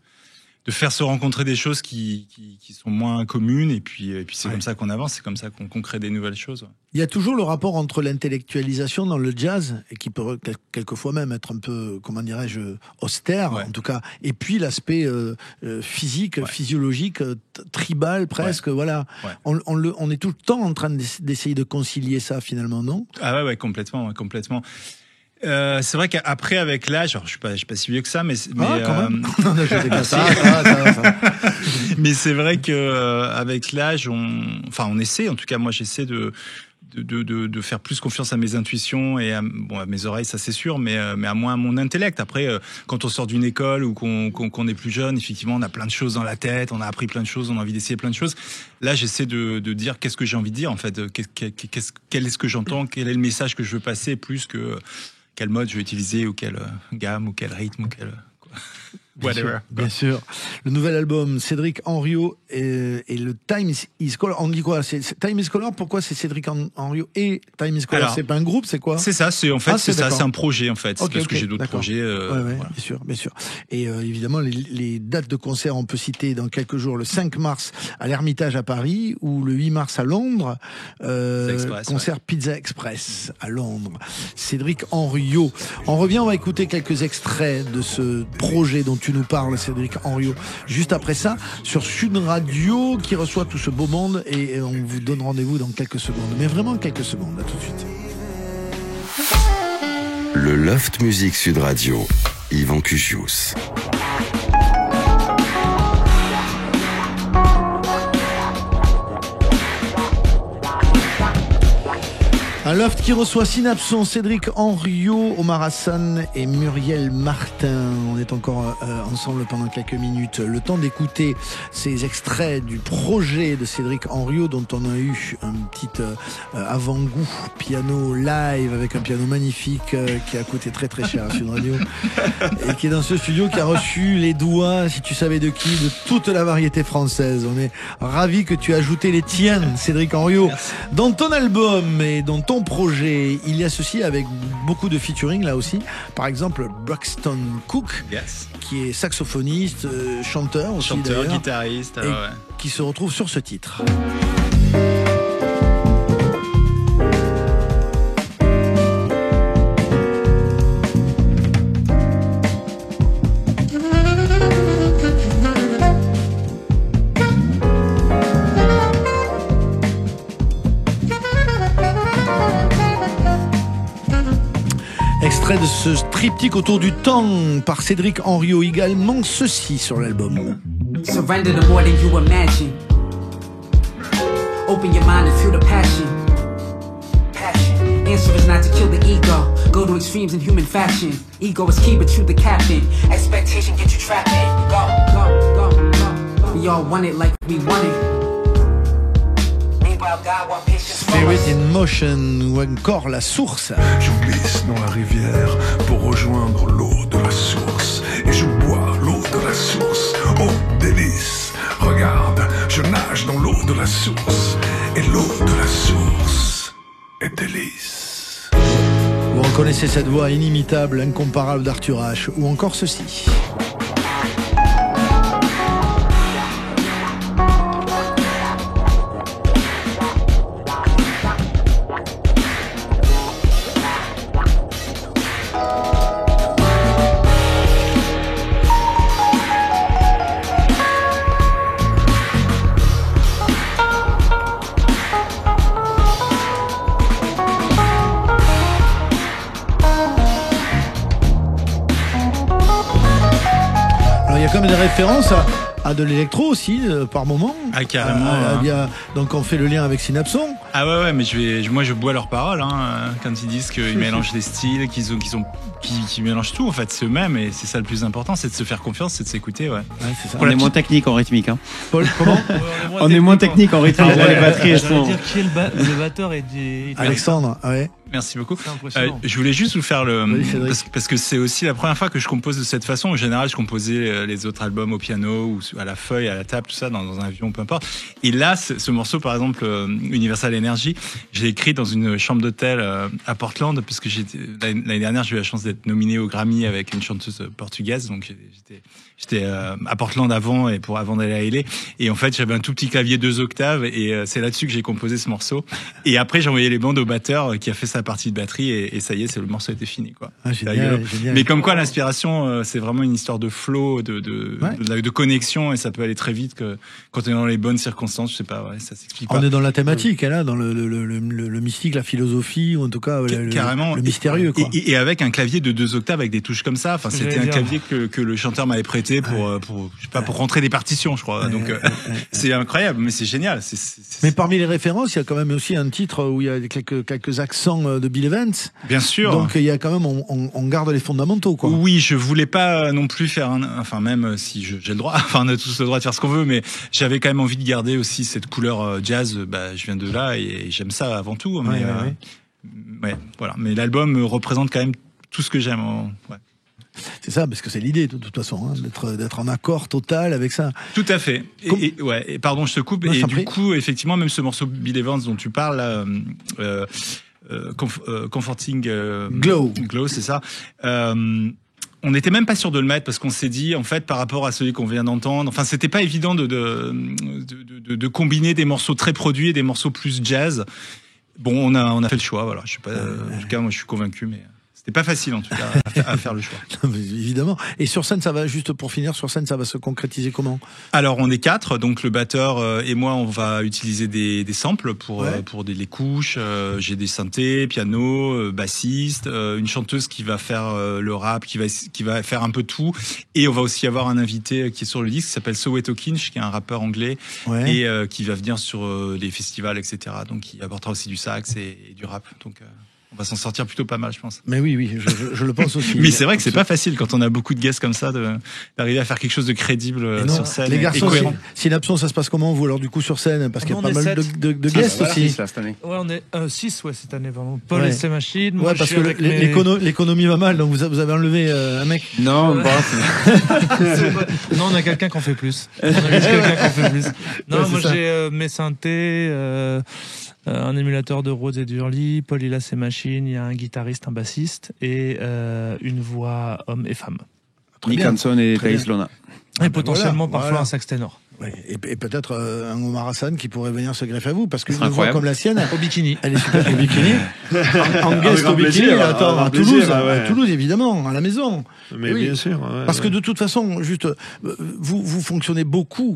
faire se rencontrer des choses qui sont moins communes, et puis c'est comme ça qu'on avance, c'est comme ça qu'on crée des nouvelles choses. Il y a toujours le rapport entre l'intellectualisation dans le jazz, et qui peut quelquefois même être un peu, comment dirais-je, austère, en tout cas, et puis l'aspect physique, physiologique, tribal presque, voilà. Ouais. On est tout le temps en train d'essayer de concilier ça finalement, non? Ah ouais, complètement. C'est vrai qu'après, avec l'âge, alors je suis pas si vieux que ça, mais quand même. ça. Mais c'est vrai que avec l'âge, on essaie. En tout cas, moi, j'essaie de faire plus confiance à mes intuitions et à mes oreilles, ça c'est sûr, mais à moins à mon intellect. Après, quand on sort d'une école ou qu'on est plus jeune, effectivement, on a plein de choses dans la tête, on a appris plein de choses, on a envie d'essayer plein de choses. Là, j'essaie de dire qu'est-ce que j'ai envie de dire, en fait, quel est ce que j'entends, quel est le message que je veux passer, plus que quel mode je vais utiliser, ou quelle gamme, ou quel rythme, ou quel... whatever. Bien sûr. Le nouvel album, Cédric Henriot et le Time is Color. On dit quoi? Time is Color, pourquoi c'est Cédric Henriot et Time is Color? C'est pas un groupe, c'est quoi? C'est ça, c'est un projet en fait. Okay, parce que j'ai d'autres projets. Voilà. Bien sûr. Et évidemment, les dates de concert, on peut citer dans quelques jours, le 5 mars à l'Ermitage à Paris ou le 8 mars à Londres, concert Pizza Express à Londres. Cédric Henriot. On revient, on va écouter quelques extraits de ce projet dont tu nous parles, Cédric Henriot. Juste après ça, sur Sud Radio, qui reçoit tout ce beau monde, et on vous donne rendez-vous dans quelques secondes. Mais vraiment quelques secondes, à tout de suite. Le Loft Music Sud Radio, Yvan Cugius. Un loft qui reçoit Synapson, Cédric Henriot, Omar Hassan et Muriel Martin. On est encore ensemble pendant quelques minutes. Le temps d'écouter ces extraits du projet de Cédric Henriot, dont on a eu un petit avant-goût piano live avec un piano magnifique qui a coûté très très cher à Sud Radio et qui est dans ce studio, qui a reçu les doigts, si tu savais de qui, de toute la variété française. On est ravis que tu aies ajouté les tiens, Cédric Henriot. Merci. Dans ton album et dans ton projet, il y a ceci avec beaucoup de featuring là aussi. Par exemple, Braxton Cook, qui est saxophoniste, chanteur aussi, guitariste, qui se retrouve sur ce titre. Extrait de ce triptyque autour du temps par Cédric Henriot, également ceci sur l'album. Surrender to more than you imagine. Open your mind and feel the passion. Answer is not to kill the ego. Go to extremes in human fashion. Ego is key, but you the captain. Expectation get you trapped in. Go. We all want it like we want it. Spirit in Motion ou encore La Source. Je glisse dans la rivière pour rejoindre l'eau de la source. Et je bois l'eau de la source. Oh délice, regarde, je nage dans l'eau de la source. Et l'eau de la source est délice. Vous reconnaissez cette voix inimitable, incomparable d'Arthur H. Ou encore ceci. Comme des références à de l'électro aussi par moment. Ah carrément. Donc on fait le lien avec Synapson. Ah ouais mais moi je bois leurs paroles quand ils disent qu'ils mélangent les styles, qu'ils mélangent tout en fait, c'est eux-mêmes, et c'est ça le plus important, c'est de se faire confiance, c'est de s'écouter. C'est ça. On est moins technique en rythmique. Paul, comment? On est moins technique en rythmique. Les batteries sont. Dire qui est le batteur et Alexandre. Ouais. Merci beaucoup. Je voulais juste vous faire parce que c'est aussi la première fois que je compose de cette façon. En général, je composais les autres albums au piano ou à la feuille, à la table, tout ça, dans un avion, peu importe. Et là, ce morceau, par exemple, Universal Energy, je l'ai écrit dans une chambre d'hôtel à Portland, puisque l'année dernière, j'ai eu la chance d'être nominé au Grammy avec une chanteuse portugaise. Donc j'étais à Portland avant d'aller à LA. Et en fait, j'avais un tout petit clavier 2 octaves, et c'est là-dessus que j'ai composé ce morceau. Et après, j'ai envoyé les bandes au batteur qui a fait sa partie de batterie, et ça y est, le morceau était fini, quoi. Génial. Mais comme quoi, l'inspiration, c'est vraiment une histoire de flow, de connexion, et ça peut aller très vite quand on est dans les bonnes circonstances. Je sais pas, ça s'explique pas. On est dans la thématique, là, dans le mystique, la philosophie, ou en tout cas carrément le mystérieux, quoi. Et avec un clavier de 2 octaves avec des touches comme ça. Enfin, c'était un clavier que le chanteur m'avait prêté pour rentrer des partitions, je crois. Donc c'est incroyable, mais c'est génial. Mais parmi les références, il y a quand même aussi un titre où il y a quelques accents de Bill Evans. Bien sûr. Donc il y a quand même, on garde les fondamentaux, quoi. Oui, je voulais pas non plus faire même si j'ai le droit, on a tous le droit de faire ce qu'on veut, mais j'avais quand même envie de garder aussi cette couleur jazz. Je viens de là et j'aime ça avant tout. Mais voilà. Mais l'album représente quand même tout ce que j'aime. C'est ça, parce que c'est l'idée de toute façon, hein, d'être en accord total avec ça. Tout à fait. Et pardon, je te coupe. Non, et du coup, effectivement, même ce morceau Bill Evans dont tu parles, là, Comforting Glow, c'est ça. On n'était même pas sûr de le mettre parce qu'on s'est dit, en fait, par rapport à celui qu'on vient d'entendre, enfin, c'était pas évident de combiner des morceaux très produits et des morceaux plus jazz. Bon, on a fait le choix, voilà. Je sais pas, en tout cas, moi, je suis convaincu, mais c'était pas facile, en tout cas, à faire le choix. Mais évidemment. Et sur scène, ça va, juste pour finir, sur scène, ça va se concrétiser comment? Alors, on est 4, donc le batteur et moi, on va utiliser des samples pour les couches. J'ai des synthés, piano, bassiste, une chanteuse qui va faire le rap, qui va faire un peu tout. Et on va aussi avoir un invité qui est sur le disque, qui s'appelle Soweto Kinch, qui est un rappeur anglais, et qui va venir sur les festivals, etc. Donc, il apportera aussi du sax et du rap. Donc, on va s'en sortir plutôt pas mal, je pense. Mais oui, je le pense aussi. Mais c'est vrai que c'est pas facile quand on a beaucoup de guests comme ça d'arriver à faire quelque chose de crédible sur scène. Les garçons, et cohérent. Synapson, ça se passe comment vous alors du coup sur scène? Parce qu'il y a pas mal de guests aussi. Cette année. Ouais, on est 6 cette année vraiment. Paul et ses machines. Ouais, parce que l'économie va mal, donc vous avez enlevé un mec. Non, non, on a quelqu'un qui en fait plus. Non, moi j'ai mes synthés. Un émulateur de Rhodes et d'Hurley, Paul il a ses machines, il y a un guitariste, un bassiste et une voix homme et femme. Nick Hanson et Thaïs Lona. Et potentiellement parfois un sax ténor. Ouais, et peut-être un Omar Hassan qui pourrait venir se greffer à vous, parce qu'une voix comme la sienne, au bikini. Elle est super au bikini. En guest au bikini, à Toulouse évidemment, à la maison. Mais bien sûr. Parce que de toute façon, juste, vous fonctionnez beaucoup,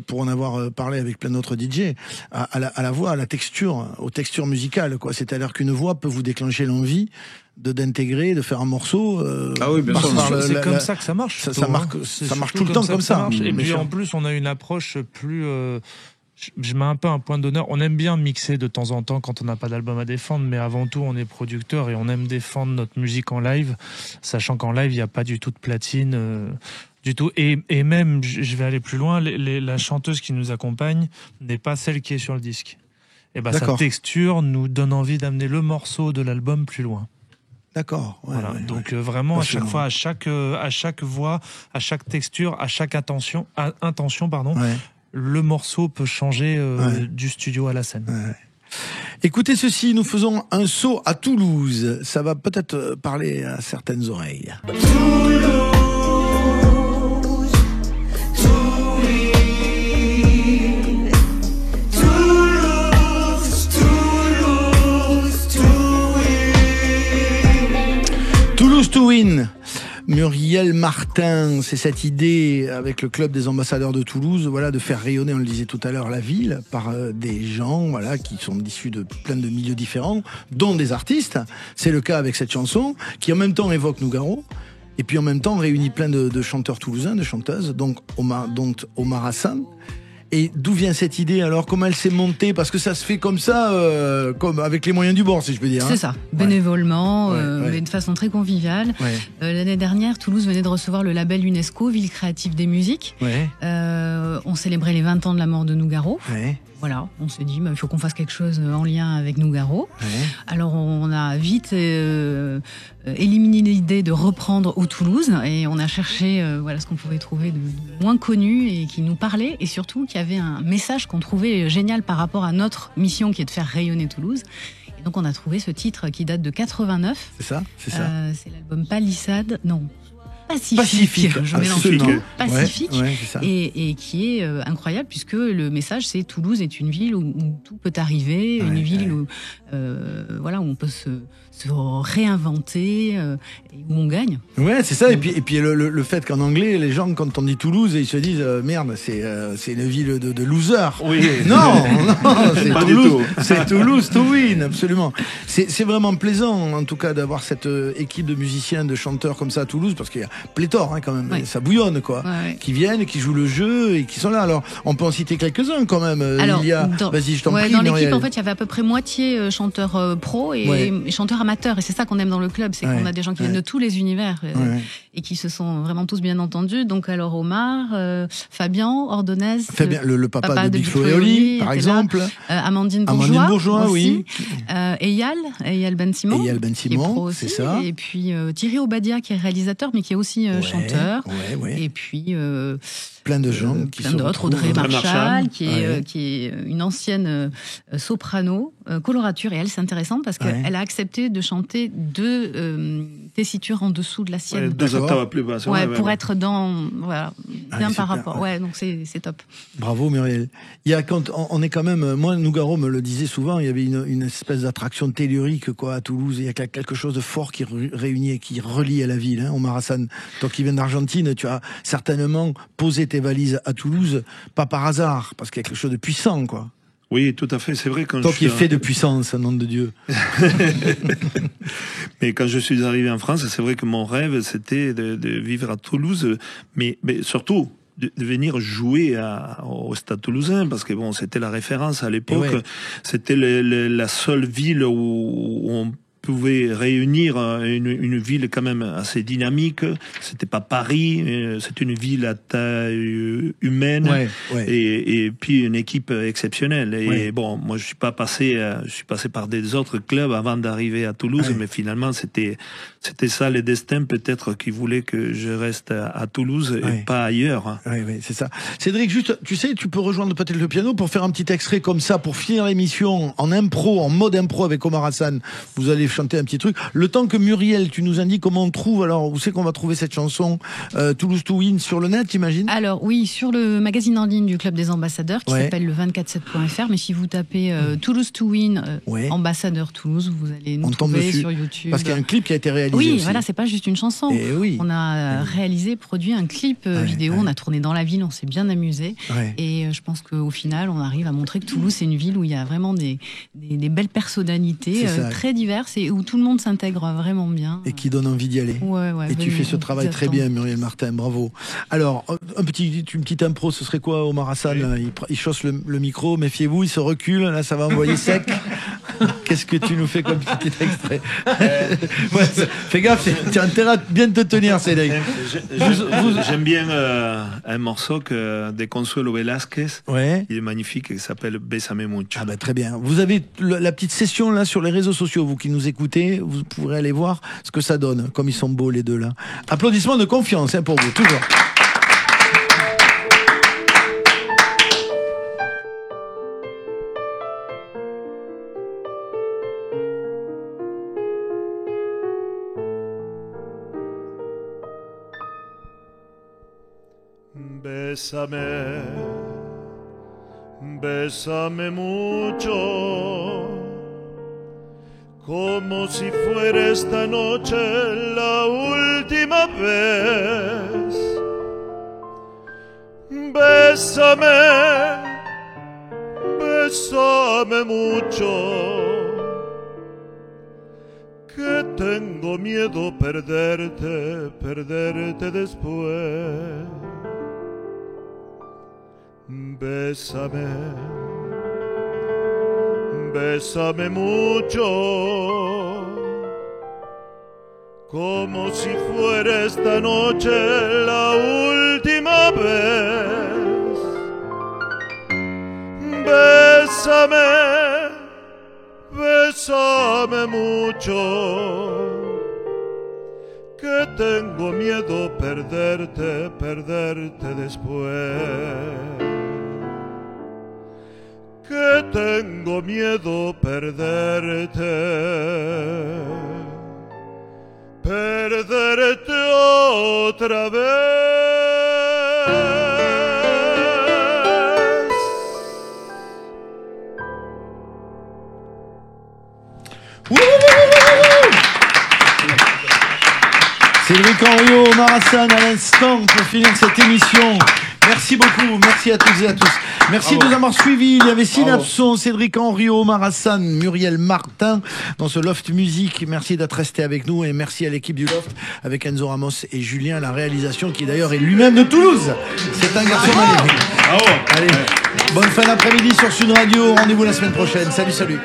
pour en avoir parlé avec plein d'autres DJ, à la voix, à la texture, aux textures musicales, quoi. C'est-à-dire qu'une voix peut vous déclencher l'envie d'intégrer, de faire un morceau. Ah oui, bien sûr. C'est comme ça que ça marche. Ça marche tout le temps comme ça. Et puis en plus, on a une approche plus. Je mets un peu un point d'honneur. On aime bien mixer de temps en temps quand on n'a pas d'album à défendre, mais avant tout, on est producteur et on aime défendre notre musique en live, sachant qu'en live, il n'y a pas du tout de platine. Du tout. Et même, je vais aller plus loin, la chanteuse qui nous accompagne n'est pas celle qui est sur le disque. Et sa texture nous donne envie d'amener le morceau de l'album plus loin. D'accord. Voilà. Donc vraiment, à chaque fois, à chaque voix, à chaque texture, à chaque intention, le morceau peut changer du studio à la scène. Ouais. Écoutez ceci, nous faisons un saut à Toulouse. Ça va peut-être parler à certaines oreilles. Toulouse to win. Muriel Martin, c'est cette idée avec le club des ambassadeurs de Toulouse, voilà, de faire rayonner, on le disait tout à l'heure, la ville par des gens, voilà, qui sont issus de plein de milieux différents, dont des artistes. C'est le cas avec cette chanson qui en même temps évoque Nougaro et puis en même temps réunit plein de chanteurs toulousains, de chanteuses, donc Omar Hassan. Et d'où vient cette idée alors? Comment elle s'est montée? Parce que ça se fait comme ça, comme avec les moyens du bord, si je peux dire. C'est ça, bénévolement, mais de façon très conviviale. L'année dernière, Toulouse venait de recevoir le label UNESCO, Ville créative des musiques. On célébrait les 20 ans de la mort de Nougaro. Voilà, on s'est dit, il faut qu'on fasse quelque chose en lien avec Nougaro. Alors on a vite éliminé l'idée de reprendre au Toulouse et on a cherché ce qu'on pouvait trouver de moins connu et qui nous parlait et surtout qui avait un message qu'on trouvait génial par rapport à notre mission qui est de faire rayonner Toulouse. Et donc on a trouvé ce titre qui date de 89. C'est ça. C'est l'album Palissade, non. Pacifique. Je mélange tout. Pacifique. Et qui est incroyable puisque le message c'est Toulouse est une ville où tout peut arriver, une ville où on peut se réinventer et où on gagne. Ouais, c'est ça. Et puis le fait qu'en anglais, les gens quand on dit Toulouse, ils se disent merde, c'est une ville de losers. Oui. Non, c'est pas Toulouse. Du tout. C'est Toulouse to win, absolument. C'est vraiment plaisant en tout cas d'avoir cette équipe de musiciens, de chanteurs comme ça à Toulouse parce qu'il pléthore quand même, ça bouillonne quoi, qui viennent, qui jouent le jeu et qui sont là. Alors on peut en citer quelques-uns quand même. Alors, il y a, vas-y, je t'en prie. Dans Muriel. l'équipe en fait il y avait à peu près moitié chanteurs pro et chanteurs amateurs, et c'est ça qu'on aime dans le club, c'est qu'on a des gens qui viennent de tous les univers et qui se sont vraiment tous bien entendus. Donc alors Omar, Fabien Ordonez, le papa de Big Flo et Oli par exemple, Amandine Bourgeois oui, aussi, Eyal Ben Simon, qui est pro aussi, c'est ça. Et puis Thierry Obadia qui est réalisateur mais qui est aussi chanteur. Et puis plein de gens qui plein d'autres, Audrey Marchal qui est une ancienne soprano colorature, et elle c'est intéressant parce qu'elle a accepté de chanter deux tessitures en dessous de la sienne, deux octaves plus bas, pour être dans bien par rapport. Donc c'est top. Bravo Muriel. Il y a quand on est quand même, moi Nougaro me le disait souvent, il y avait une espèce d'attraction tellurique quoi à Toulouse. Il y a quelque chose de fort qui réunit et qui relie à la ville. Omar Hassan, toi qui viens d'Argentine, tu as certainement posé tes valises à Toulouse, pas par hasard, parce qu'il y a quelque chose de puissant quoi. Oui, tout à fait, c'est vrai. Toi qui es fait de puissance, nom de Dieu. Mais quand je suis arrivé en France, c'est vrai que mon rêve, c'était de vivre à Toulouse, mais surtout de venir jouer au Stade Toulousain, parce que bon, c'était la référence à l'époque. C'était la seule ville où on pouvait réunir une ville quand même assez dynamique. C'était pas Paris, c'était une ville à taille humaine et puis une équipe exceptionnelle. Et bon, moi je suis passé par des autres clubs avant d'arriver à Toulouse, mais finalement c'était ça le destin peut-être qui voulait que je reste à Toulouse et pas ailleurs. Oui, c'est ça. Cédric, juste, tu sais, tu peux rejoindre peut-être le piano pour faire un petit extrait comme ça pour finir l'émission en mode impro avec Omar Hassan. Vous allez chanter un petit truc. Le temps que Muriel, tu nous indiques comment on trouve, alors où c'est qu'on va trouver cette chanson Toulouse to Win sur le net, t'imagines? Alors oui, sur le magazine en ligne du Club des Ambassadeurs qui s'appelle le 247.fr, mais si vous tapez Toulouse to Win Ambassadeur Toulouse, vous allez nous trouver sur YouTube. Parce qu'il y a un clip qui a été réalisé aussi. Voilà, c'est pas juste une chanson. On a produit un clip vidéo, on a tourné dans la ville, on s'est bien amusé. Et je pense qu'au final, on arrive à montrer que Toulouse, c'est une ville où il y a vraiment des belles personnalités très diverses et où tout le monde s'intègre vraiment bien. Et qui donne envie d'y aller. Et tu fais ce travail très bien, Muriel Martin, bravo. Alors, une petite impro, ce serait quoi, Omar Hassan? Il chausse le micro, méfiez-vous, il se recule, là ça va envoyer sec. Qu'est-ce que tu nous fais comme petit extrait? Fais gaffe, tu as intérêt à bien te tenir, Cédric. J'aime bien un morceau de Consuelo Velázquez. Il est magnifique, il s'appelle Bésame mucho. Ah bah très bien. Vous avez la petite session là sur les réseaux sociaux, vous qui nous écoutez, vous pourrez aller voir ce que ça donne, comme ils sont beaux les deux là. Applaudissements de confiance pour vous, toujours. Bésame, bésame mucho, como si fuera esta noche la última vez. Bésame, bésame mucho, que tengo miedo perderte después. Bésame, bésame mucho, como si fuera esta noche la última vez. Bésame, bésame mucho, que tengo miedo perderte después. Que tengo miedo perderte otra vez. Cédric Henriot, Omar Hassan à l'instant pour finir cette émission. Merci beaucoup, merci à toutes et à tous. Merci de nous avoir suivis. Il y avait Synapson, Cédric Henriot, Omar Hassan, Muriel Martin dans ce Loft Musique. Merci d'être resté avec nous et merci à l'équipe du Loft avec Enzo Ramos et Julien, la réalisation qui d'ailleurs est lui-même de Toulouse. C'est un garçon magnifique. Allez, bonne fin d'après-midi sur Sud Radio. Rendez-vous la semaine prochaine. Salut.